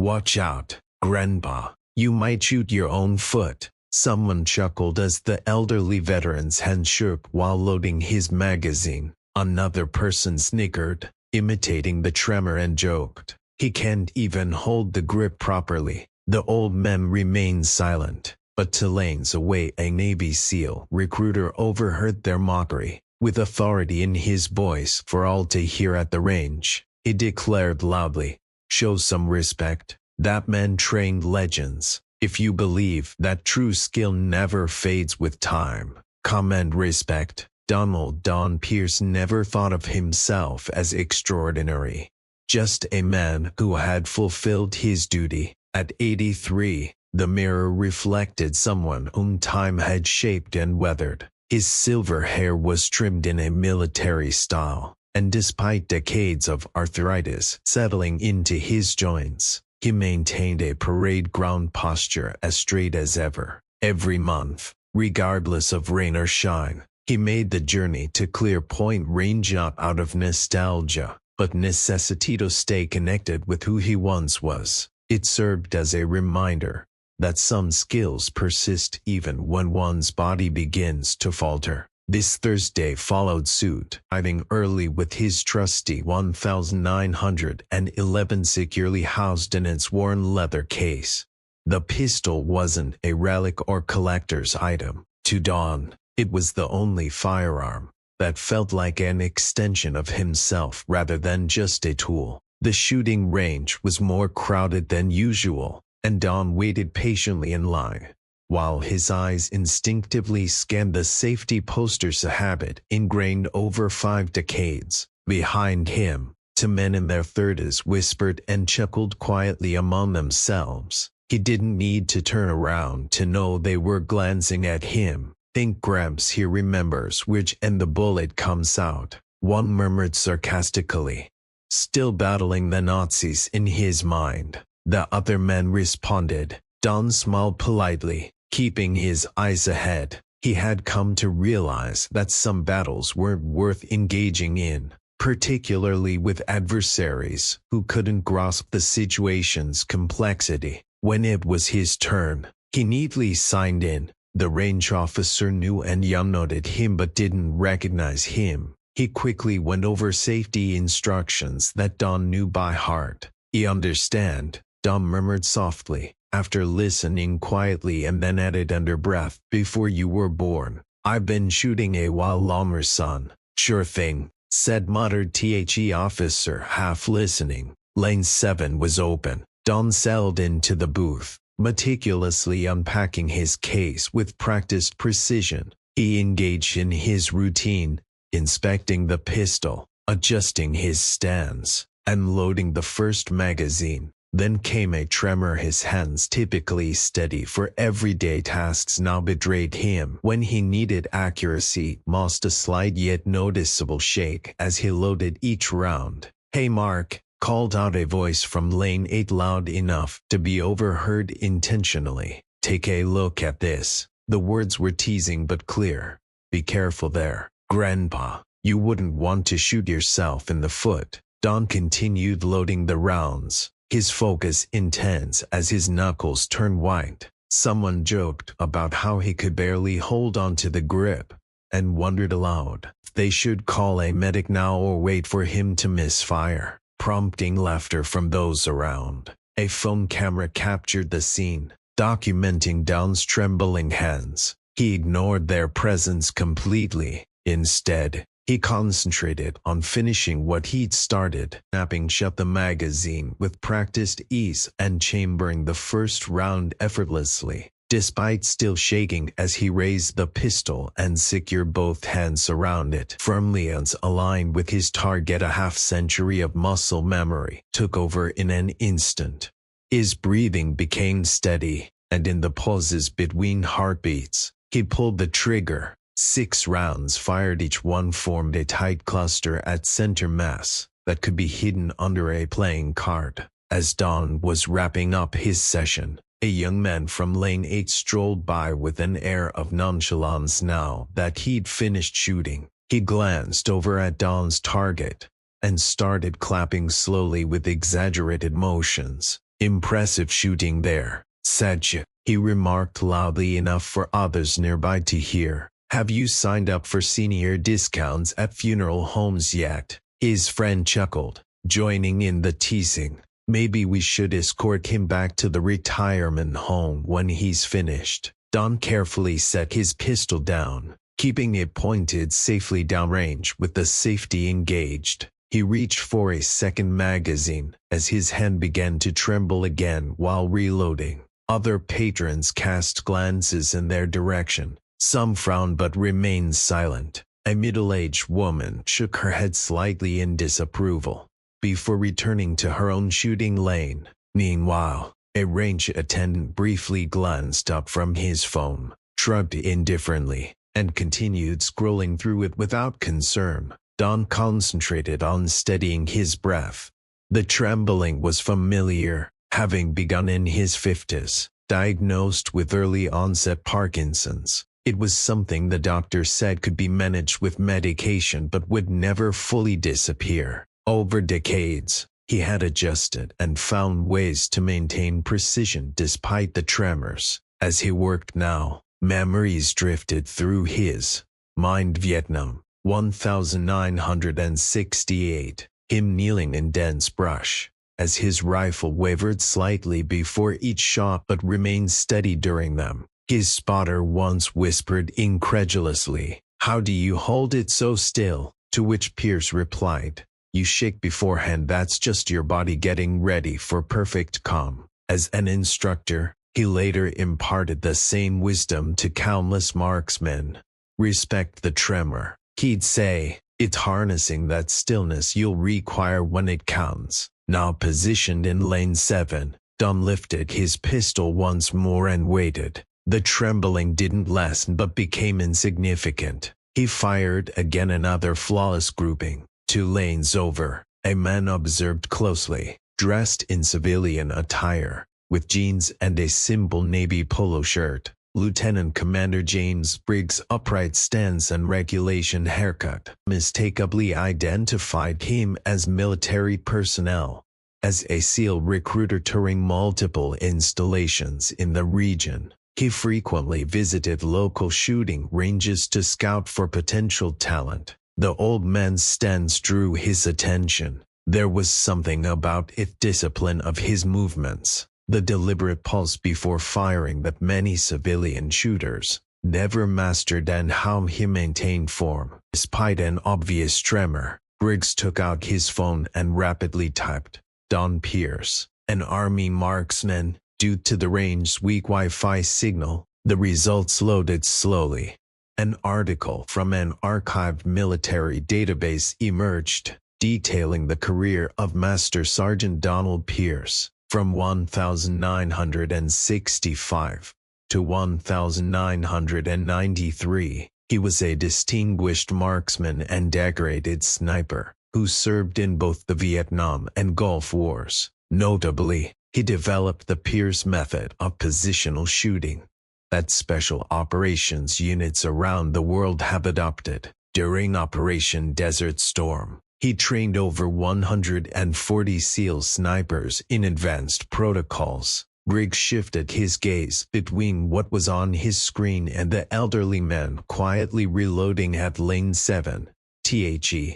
"Watch out, Grandpa. You might shoot your own foot." Someone chuckled as the elderly veteran's hand shook while loading his magazine. Another person snickered, imitating the tremor, and joked, "He can't even hold the grip properly." The old man remained silent, but 2 lanes away a Navy SEAL recruiter overheard their mockery. With authority in his voice for all to hear at the range, he declared loudly, "Show some respect. That man trained legends. If you believe that true skill never fades with time, command respect." Donald Don Pierce never thought of himself as extraordinary, just a man who had fulfilled his duty. At 83, the mirror reflected someone whom time had shaped and weathered. His silver hair was trimmed in a military style, and despite decades of arthritis settling into his joints, he maintained a parade ground posture as straight as ever. Every month, regardless of rain or shine, he made the journey to Clear Point Range not out of nostalgia, but necessity to stay connected with who he once was. It served as a reminder that some skills persist even when one's body begins to falter. This Thursday followed suit, arriving early with his trusty 1911 securely housed in its worn leather case. The pistol wasn't a relic or collector's item. To Don, it was the only firearm that felt like an extension of himself rather than just a tool. The shooting range was more crowded than usual, and Don waited patiently in line, while his eyes instinctively scanned the safety posters, a habit ingrained over 5 decades. Behind him, 2 men in their 30s whispered and chuckled quietly among themselves. He didn't need to turn around to know they were glancing at him. "Think Gramps here remembers which and the bullet comes out," one murmured sarcastically, still battling the Nazis in his mind. The other man responded. Don smiled politely, keeping his eyes ahead. He had come to realize that some battles weren't worth engaging in, particularly with adversaries who couldn't grasp the situation's complexity. When it was his turn, he neatly signed in. The range officer knew and noted him but didn't recognize him. He quickly went over safety instructions that Don knew by heart. "You understand?" Don murmured softly, after listening quietly, and then added under breath, "Before you were born, I've been shooting a while longer, son." "Sure thing," said muttered THE officer, half listening. Lane 7 was open. Don sailed into the booth, meticulously unpacking his case with practiced precision. He engaged in his routine, inspecting the pistol, adjusting his stance, and loading the first magazine. Then came a tremor. His hands, typically steady for everyday tasks, now betrayed him when he needed accuracy, most a slight yet noticeable shake as he loaded each round. "Hey Mark," called out a voice from lane 8 loud enough to be overheard intentionally. "Take a look at this." The words were teasing but clear. "Be careful there, Grandpa. You wouldn't want to shoot yourself in the foot." Don continued loading the rounds, his focus intense as his knuckles turned white. Someone joked about how he could barely hold onto the grip, and wondered aloud if they should call a medic now or wait for him to misfire, prompting laughter from those around. A phone camera captured the scene, documenting Don's trembling hands. He ignored their presence completely. Instead, he concentrated on finishing what he'd started, snapping shut the magazine with practiced ease and chambering the first round effortlessly, despite still shaking as he raised the pistol and secured both hands around it firmly and aligned with his target. A half-century of muscle memory took over in an instant. His breathing became steady, and in the pauses between heartbeats, he pulled the trigger. 6 rounds fired, each one formed a tight cluster at center mass that could be hidden under a playing card. As Don was wrapping up his session, a young man from lane 8 strolled by with an air of nonchalance. Now that he'd finished shooting, he glanced over at Don's target and started clapping slowly with exaggerated motions. "Impressive shooting there," said Shaky. He remarked loudly enough for others nearby to hear. "Have you signed up for senior discounts at funeral homes yet?" His friend chuckled, joining in the teasing. "Maybe we should escort him back to the retirement home when he's finished." Don carefully set his pistol down, keeping it pointed safely downrange with the safety engaged. He reached for a second magazine as his hand began to tremble again while reloading. Other patrons cast glances in their direction. Some frowned but remained silent. A middle-aged woman shook her head slightly in disapproval before returning to her own shooting lane. Meanwhile, a range attendant briefly glanced up from his phone, shrugged indifferently, and continued scrolling through it without concern. Don concentrated on steadying his breath. The trembling was familiar, having begun in his 50s, diagnosed with early-onset Parkinson's. It was something the doctor said could be managed with medication but would never fully disappear. Over decades, he had adjusted and found ways to maintain precision despite the tremors. As he worked now, memories drifted through his mind. Vietnam, 1968. Him kneeling in dense brush, as his rifle wavered slightly before each shot but remained steady during them. His spotter once whispered incredulously, "How do you hold it so still?" To which Pierce replied, "You shake beforehand, that's just your body getting ready for perfect calm." As an instructor, he later imparted the same wisdom to countless marksmen. "Respect the tremor," he'd say. "It's harnessing that stillness you'll require when it counts." Now positioned in lane 7, Don lifted his pistol once more and waited. The trembling didn't lessen but became insignificant. He fired again, another flawless grouping. 2 lanes over, a man observed closely, dressed in civilian attire, with jeans and a simple navy polo shirt. Lieutenant Commander James Briggs' upright stance and regulation haircut mistakably identified him as military personnel. As a SEAL recruiter touring multiple installations in the region, he frequently visited local shooting ranges to scout for potential talent. The old man's stance drew his attention. There was something about the discipline of his movements, the deliberate pulse before firing that many civilian shooters never mastered, and how he maintained form. Despite an obvious tremor, Briggs took out his phone and rapidly typed, "Don Pierce, an Army marksman. Due to the range's weak Wi-Fi signal, the results loaded slowly." An article from an archived military database emerged, detailing the career of Master Sergeant Donald Pierce. From 1965 to 1993, he was a distinguished marksman and decorated sniper who served in both the Vietnam and Gulf Wars. Notably, he developed the Pierce method of positional shooting that special operations units around the world have adopted. During Operation Desert Storm, he trained over 140 SEAL snipers in advanced protocols. Briggs shifted his gaze between what was on his screen and the elderly man quietly reloading at lane 7.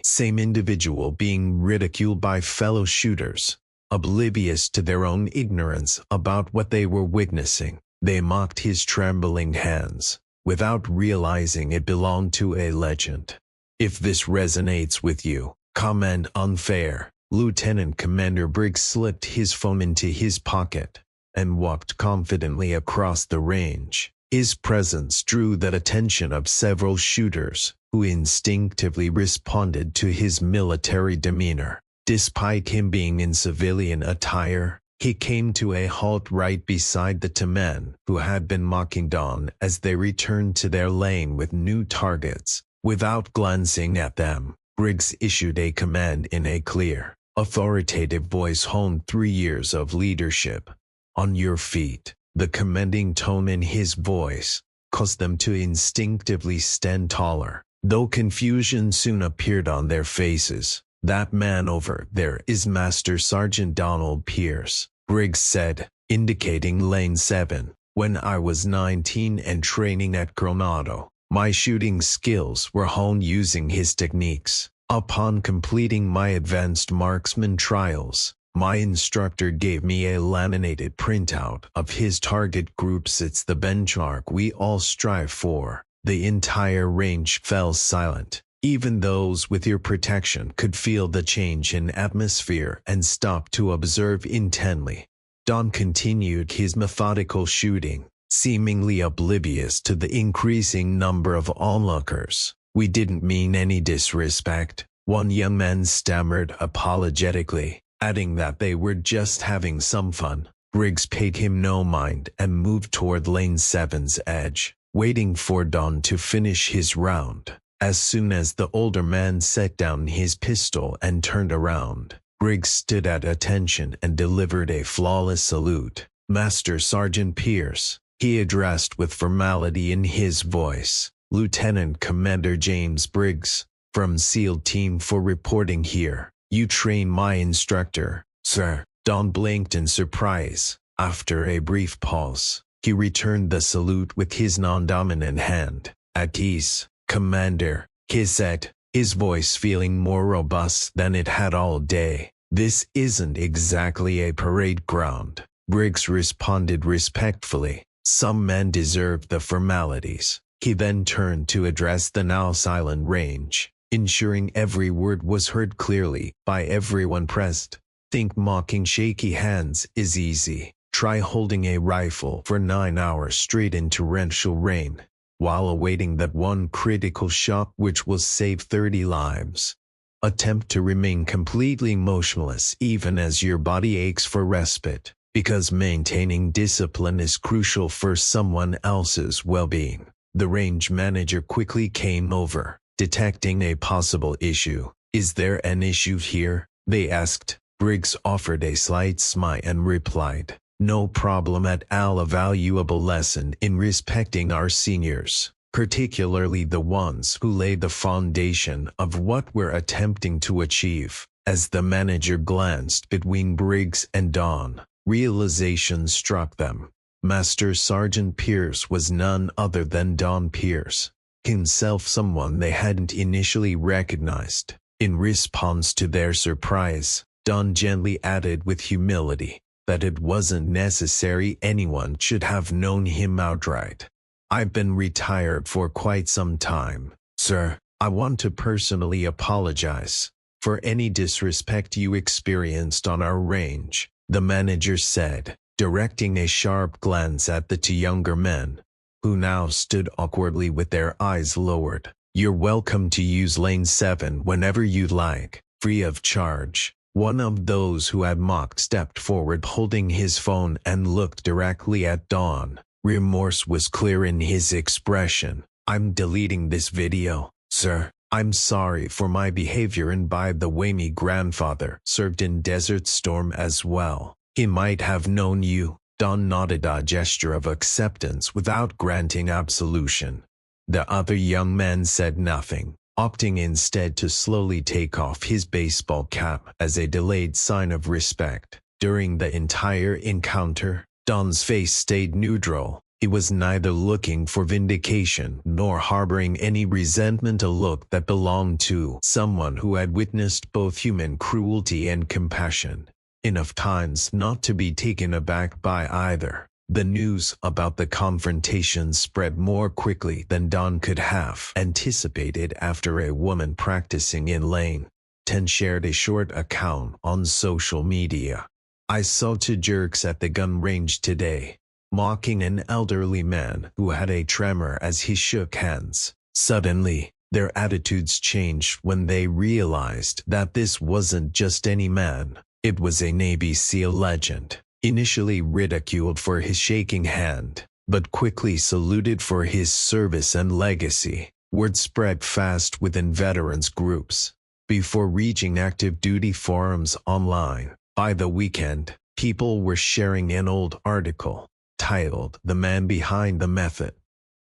Same individual being ridiculed by fellow shooters. Oblivious to their own ignorance about what they were witnessing, they mocked his trembling hands, without realizing it belonged to a legend. If this resonates with you, comment unfair. Lieutenant Commander Briggs slipped his phone into his pocket and walked confidently across the range. His presence drew the attention of several shooters, who instinctively responded to his military demeanor. Despite him being in civilian attire, he came to a halt right beside the two men who had been mocking Don as they returned to their lane with new targets. Without glancing at them, Briggs issued a command in a clear, authoritative voice honed through years of leadership. "On your feet." The commanding tone in his voice caused them to instinctively stand taller, though confusion soon appeared on their faces. "That man over there is Master Sergeant Donald Pierce," Briggs said, indicating lane 7. When I was 19 and training at Coronado, my shooting skills were honed using his techniques. Upon completing my advanced marksman trials, my instructor gave me a laminated printout of his target groups. It's the benchmark we all strive for. The entire range fell silent. Even those with ear protection could feel the change in atmosphere and stopped to observe intently. Don continued his methodical shooting, seemingly oblivious to the increasing number of onlookers. We didn't mean any disrespect, one young man stammered apologetically, adding that they were just having some fun. Briggs paid him no mind and moved toward lane 7's edge, waiting for Don to finish his round. As soon as the older man set down his pistol and turned around, Briggs stood at attention and delivered a flawless salute. "Master Sergeant Pierce," he addressed with formality in his voice. "Lieutenant Commander James Briggs, from SEAL Team for reporting here. You train my instructor, sir." Don blinked in surprise. After a brief pause, he returned the salute with his non-dominant hand. "At ease, Commander," he said, his voice feeling more robust than it had all day. "This isn't exactly a parade ground," Briggs responded respectfully. "Some men deserve the formalities." He then turned to address the now silent range, ensuring every word was heard clearly by everyone present. "Think mocking shaky hands is easy. Try holding a rifle for 9 hours straight in torrential rain, while awaiting that one critical shot which will save 30 lives. Attempt to remain completely motionless even as your body aches for respite, because maintaining discipline is crucial for someone else's well-being." The range manager quickly came over, detecting a possible issue. "Is there an issue here?" they asked. Briggs offered a slight smile and replied, "No problem at all. A valuable lesson in respecting our seniors, particularly the ones who laid the foundation of what we're attempting to achieve." As the manager glanced between Briggs and Don, realization struck them. Master Sergeant Pierce was none other than Don Pierce, himself, someone they hadn't initially recognized. In response to their surprise, Don gently added with humility that it wasn't necessary anyone should have known him outright. "I've been retired for quite some time, sir. I want to personally apologize for any disrespect you experienced on our range," the manager said, directing a sharp glance at the two younger men, who now stood awkwardly with their eyes lowered. "You're welcome to use lane 7 whenever you'd like, free of charge." One of those who had mocked stepped forward holding his phone and looked directly at Don. Remorse was clear in his expression. "I'm deleting this video, sir. I'm sorry for my behavior, and by the way, my grandfather served in Desert Storm as well. He might have known you." Don nodded, a gesture of acceptance without granting absolution. The other young man said nothing, opting instead to slowly take off his baseball cap as a delayed sign of respect. During the entire encounter, Don's face stayed neutral. He was neither looking for vindication nor harboring any resentment, a look that belonged to someone who had witnessed both human cruelty and compassion enough times not to be taken aback by either. The news about the confrontation spread more quickly than Don could have anticipated after a woman practicing in Lane 10 shared a short account on social media. "I saw two jerks at the gun range today, mocking an elderly man who had a tremor as he shook hands. Suddenly, their attitudes changed when they realized that this wasn't just any man. It was a Navy SEAL legend, initially ridiculed for his shaking hand, but quickly saluted for his service and legacy." Word spread fast within veterans groups, before reaching active duty forums online. By the weekend, people were sharing an old article titled "The Man Behind the Method: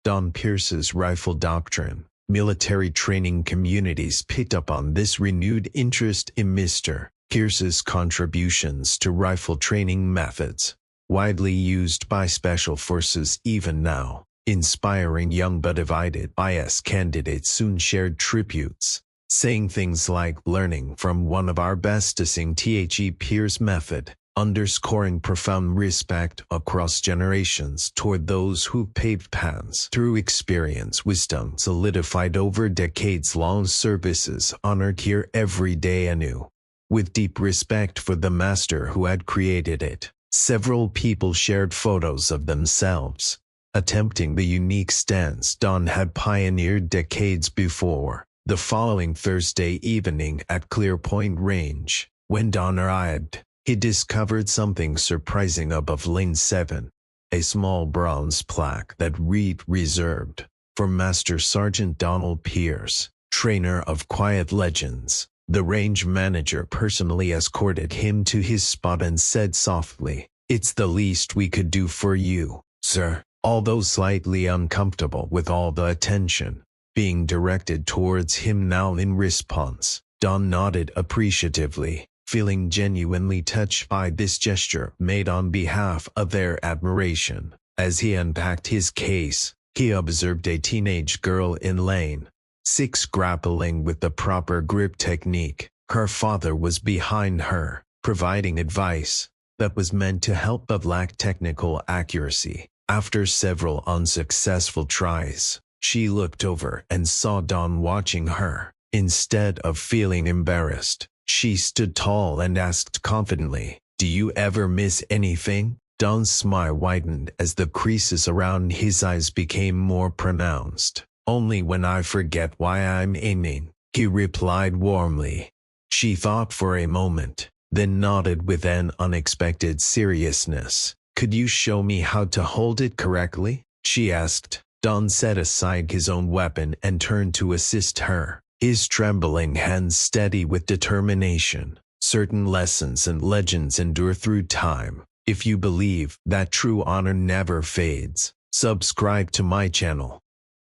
Don Pierce's Rifle Doctrine." Military training communities picked up on this renewed interest in Mr. Pierce's contributions to rifle training methods, widely used by special forces even now, inspiring young but divided IS candidates soon shared tributes, saying things like learning from one of our best using Pierce method, underscoring profound respect across generations toward those who paved paths through experience. Wisdom solidified over decades-long services honored here every day anew. With deep respect for the master who had created it, several people shared photos of themselves, attempting the unique stance Don had pioneered decades before. The following Thursday evening at Clear Point Range, when Don arrived, he discovered something surprising above Lane 7, a small bronze plaque that read "Reserved for Master Sergeant Donald Pierce, trainer of quiet legends." The range manager personally escorted him to his spot and said softly, "It's the least we could do for you, sir." Although slightly uncomfortable with all the attention being directed towards him now in response, Don nodded appreciatively, feeling genuinely touched by this gesture made on behalf of their admiration. As he unpacked his case, he observed a teenage girl in Lane 6 grappling with the proper grip technique. Her father was behind her, providing advice that was meant to help but lacked technical accuracy. After several unsuccessful tries, she looked over and saw Don watching her. Instead of feeling embarrassed, she stood tall and asked confidently, "Do you ever miss anything?" Don's smile widened as the creases around his eyes became more pronounced. "Only when I forget why I'm aiming," he replied warmly. She thought for a moment, then nodded with an unexpected seriousness. "Could you show me how to hold it correctly?" she asked. Don set aside his own weapon and turned to assist her, his trembling hands steady with determination. Certain lessons and legends endure through time. If you believe that true honor never fades, subscribe to my channel.